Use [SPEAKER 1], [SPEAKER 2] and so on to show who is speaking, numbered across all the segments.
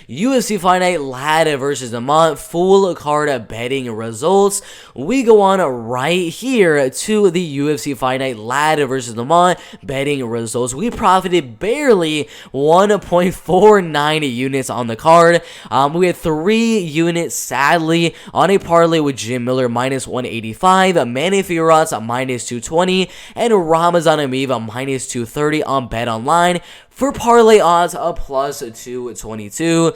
[SPEAKER 1] UFC Fight Night ladder versus Dumont full card betting results. We go on right here to the UFC Fight Night ladder versus Dumont betting results. We profited barely 1.49 units on the card. We had 3 units, sadly, on a parlay with Jim Miller minus 185, Manny Fiorot's minus 220, and Ramazan Ameev minus 230 on Bet Online for parlay odds of plus 222.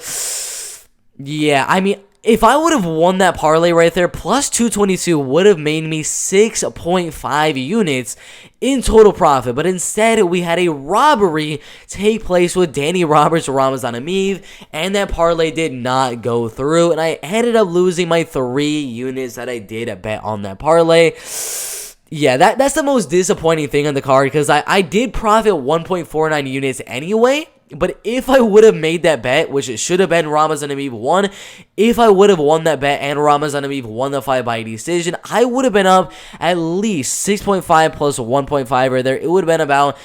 [SPEAKER 1] Yeah, I mean, if I would have won that parlay right there, plus 222 would have made me 6.5 units in total profit. But instead, we had a robbery take place with Danny Roberts, Ramazan Ameev, and that parlay did not go through. And I ended up losing my 3 units that I did bet on that parlay. Yeah, that's the most disappointing thing on the card, because I did profit 1.49 units anyway. But if I would have made that bet, which it should have been Ramazan Ameev won, if I would have won that bet and Ramazan Ameev won the fight by decision, I would have been up at least 6.5 plus 1.5 right there. It would have been about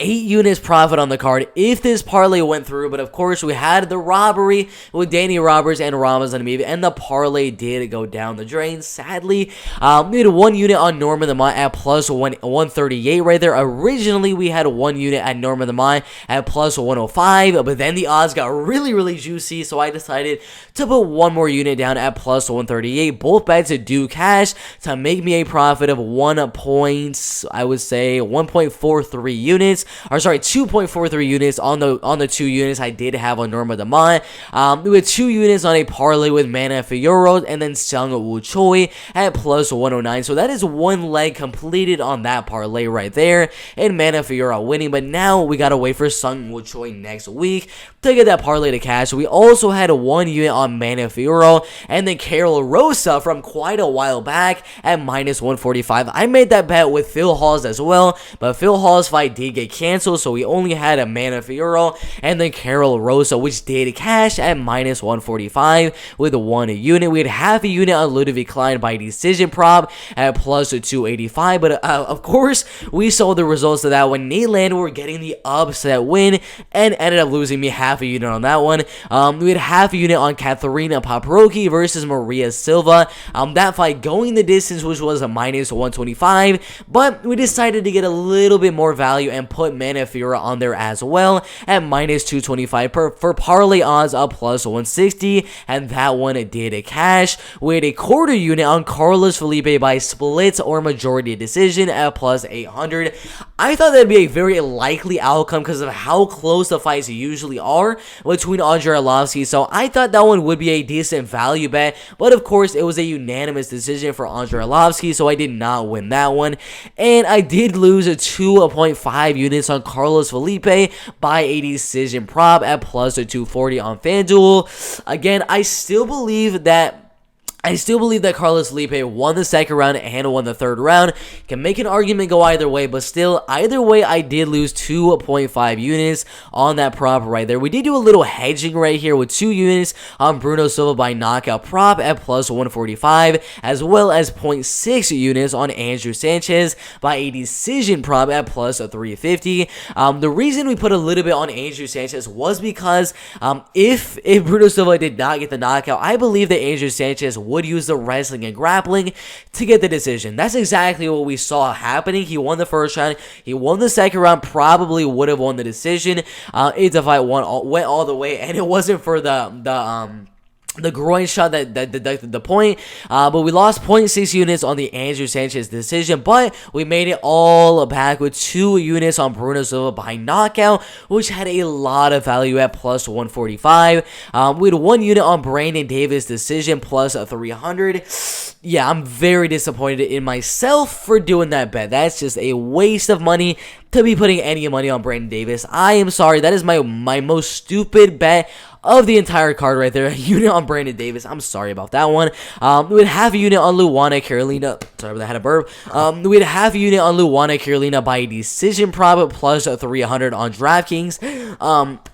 [SPEAKER 1] 8 units profit on the card if this parlay went through. But of course, we had the robbery with Danny Roberts and Ramazan Ameev, and the parlay did go down the drain, sadly. We had 1 unit on Norman the Mine at plus 138 right there. Originally, we had 1 unit at Norman the Mine at plus 105, but then the odds got really juicy, so I decided to put 1 more unit down at plus 138. Both bets do cash to make me a profit of 1.43 units. 2.43 units on the 2 units I did have on Norma Dumont. We had 2 units on a parlay with Mana Fioro and then Sung Woo Choi at plus 109. So that is 1 leg completed on that parlay right there, and Mana Fioro winning. But now we gotta wait for Sung Woo Choi next week to get that parlay to cash. We also had 1 unit on Mana Fioro and then Carol Rosa from quite a while back at minus 145. I made that bet with Phil Hawes as well, but Phil Hawes' fight did get canceled, so we only had a Mana Fioro and then Carol Rosa, which did cash at minus 145 with 1 unit. We had half a unit on Ludovic Klein by decision prop at plus 285, but of course, we saw the results of that when Nate Landwehr were getting the upset win and ended up losing me half a unit on that one. We had half a unit on Katharina Paprocki versus Maria Silva. That fight going the distance, which was a minus 125, but we decided to get a little bit more value and put Mana Fiora on there as well at minus 225 for parlay odds of plus 160, and that one did a cash. We had a quarter unit on Carlos Felipe by split or majority decision at plus 800. I thought that'd be a very likely outcome because of how close the fights usually are between Andre Arlovsky, so I thought that one would be a decent value bet, but of course it was a unanimous decision for Andre Arlovsky, so I did not win that one, and I did lose a 2.5 units on Carlos Felipe by a decision prop at plus 240 on FanDuel. Again, I still believe that Carlos Felipe won the second round and won the third round. Can make an argument go either way, but still, either way, I did lose 2.5 units on that prop right there. We did do a little hedging right here with 2 units on Bruno Silva by knockout prop at plus 145, as well as 0.6 units on Andrew Sanchez by a decision prop at plus 350. The reason we put a little bit on Andrew Sanchez was because if Bruno Silva did not get the knockout, I believe that Andrew Sanchez would use the wrestling and grappling to get the decision. That's exactly what we saw happening. He won the first round. He won the second round. Probably would have won the decision if the fight went all the way, and it wasn't for the groin shot that deducted the point, but we lost 0.6 units on the Andrew Sanchez decision, but we made it all back with 2 units on Bruno Silva by knockout, which had a lot of value at plus 145. We had 1 unit on Brandon Davis decision plus 300. Yeah, I'm very disappointed in myself for doing that bet. That's just a waste of money to be putting any money on Brandon Davis. I am sorry. That is my most stupid bet of the entire card right there. A unit on Brandon Davis. I'm sorry about that one. We had half a unit on Luana Carolina. Sorry, but I had a burp. We had half a unit on Luana Carolina by decision prop plus 300 on DraftKings.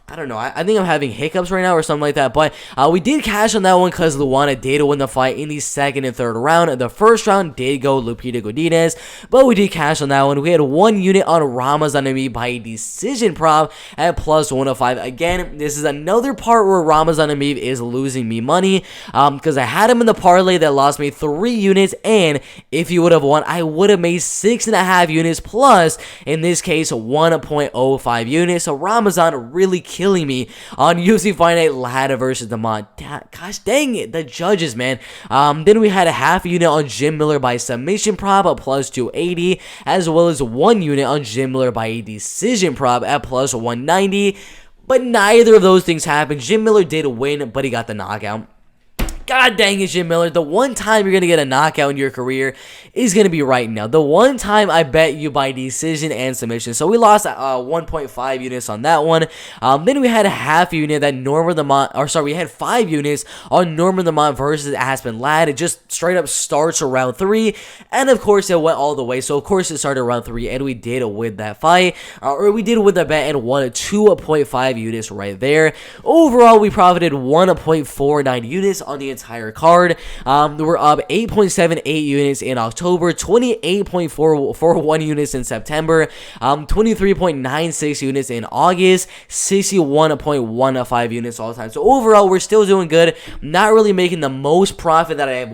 [SPEAKER 1] I don't know. I think I'm having hiccups right now or something like that. But we did cash on that one because Luana did win the fight in the second and third round. The first round did go Lupita Godinez, but we did cash on that one. We had 1 unit on Ramazan Amib by decision prop at plus 105. Again, this is another part where Ramazan Amib is losing me money because I had him in the parlay that lost me 3 units, and if he would have won, I would have made 6.5 units plus, in this case, 1.05 units. So Ramazan really killing me on UFC Fight Night Ladder versus Dumont. Gosh dang it, the judges, man. Then we had a half unit on Jim Miller by submission prop at plus 280, as well as 1 unit on Jim Miller by a decision prop at plus 190. But neither of those things happened. Jim Miller did win, but he got the knockout. God dang it, Jim Miller. The one time you're going to get a knockout in your career is going to be right now. The one time I bet you by decision and submission. So we lost 1.5 units on that one. Then we had a half unit that Norman Lamont, or sorry, we had 5 units on Norman Lamont versus Aspen Ladd. It just straight up starts around 3. And of course, it went all the way. So of course, it started around 3, and we did win that fight. Or we did win the bet and won 2.5 units right there. Overall, we profited 1.49 units on the entire card. We're up 8.78 units in October, 28.41 units in September, 23.96 units in August, 61.15 units all the time. So overall, we're still doing good. Not really making the most profit that I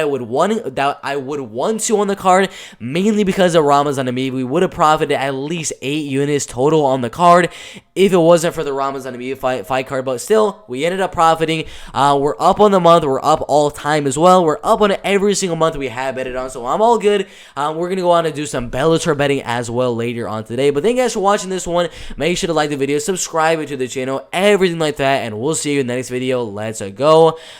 [SPEAKER 1] would want to on the card, mainly because of Ramazan Amib. We would have profited at least 8 units total on the card if it wasn't for the Ramazan Amib fight card. But still, we ended up profiting. We're up on the month. We're up all time as well. We're up on every single month we have betted on, so I'm all good. We're going to go on and do some Bellator betting as well later on today. But thank you guys for watching this one. Make sure to like the video, subscribe to the channel, everything like that, and we'll see you in the next video. Let's go.